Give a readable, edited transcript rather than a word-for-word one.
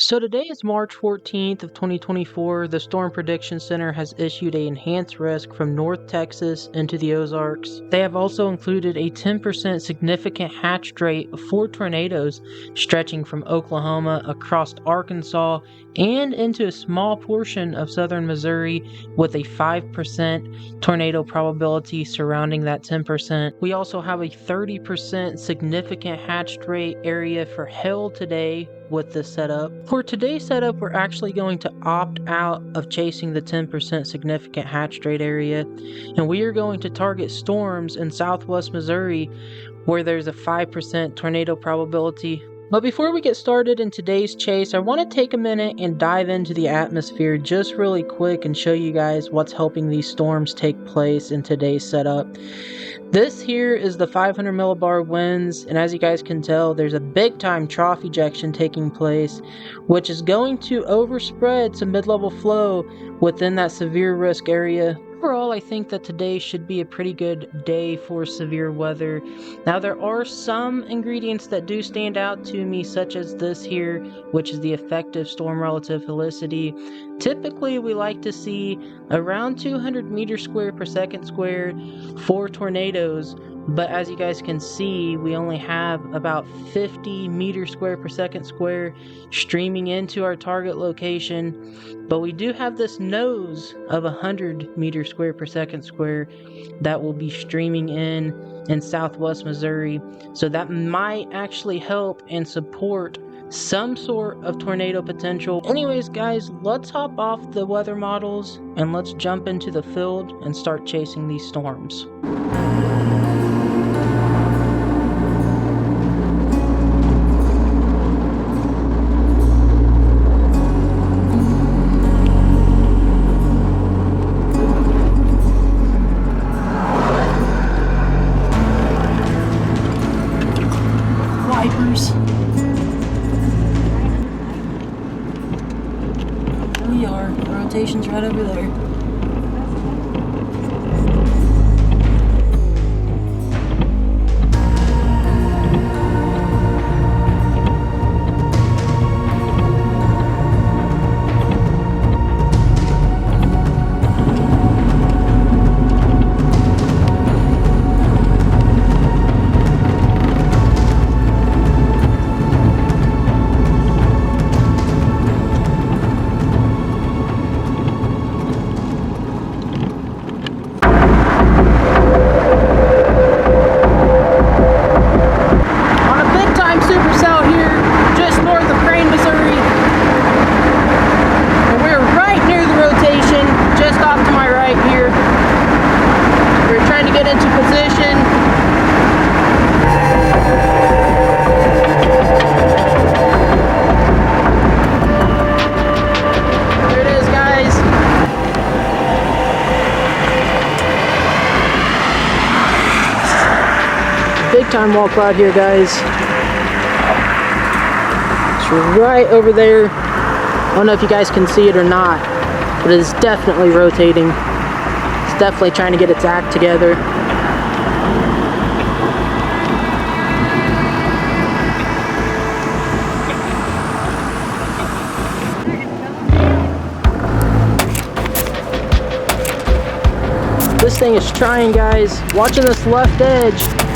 So today is March 14th of 2024. The Storm Prediction Center has issued an enhanced risk from North Texas into the Ozarks. They have also included a 10% significant hatch rate of 4 tornadoes stretching from Oklahoma across Arkansas and into a small portion of southern Missouri, with a 5% tornado probability surrounding that 10%. We also have a 30% significant hatch rate area for hail today with this setup. For today's setup, we're actually going to opt out of chasing the 10% significant hatch rate area, and we are going to target storms in southwest Missouri where there's a 5% tornado probability. But before we get started in today's chase, I want to take a minute and dive into the atmosphere just really quick and show you guys what's helping these storms take place in today's setup. This here is the 500 millibar winds, and as you guys can tell, there's a big time trough ejection taking place, which is going to overspread some mid-level flow within that severe risk area. Overall, I think that today should be a pretty good day for severe weather. Now, there are some ingredients that do stand out to me, such as this here, which is the effective storm relative helicity. Typically, we like to see around 200 meters squared per second squared for tornadoes, but as you guys can see, we only have about 50 meters squared per second square streaming into our target location. But we do have this nose of 100 meters squared per second square that will be streaming in southwest Missouri. So that might actually help and support some sort of tornado potential. Anyways, guys, let's hop off the weather models and let's jump into the field and start chasing these storms. Wipers. There we are. The rotation's right over there. Big time wall cloud here, guys. It's right over there. I don't know if you guys can see it or not, but it is definitely rotating. It's definitely trying to get its act together. This thing is trying, guys. Watching this left edge.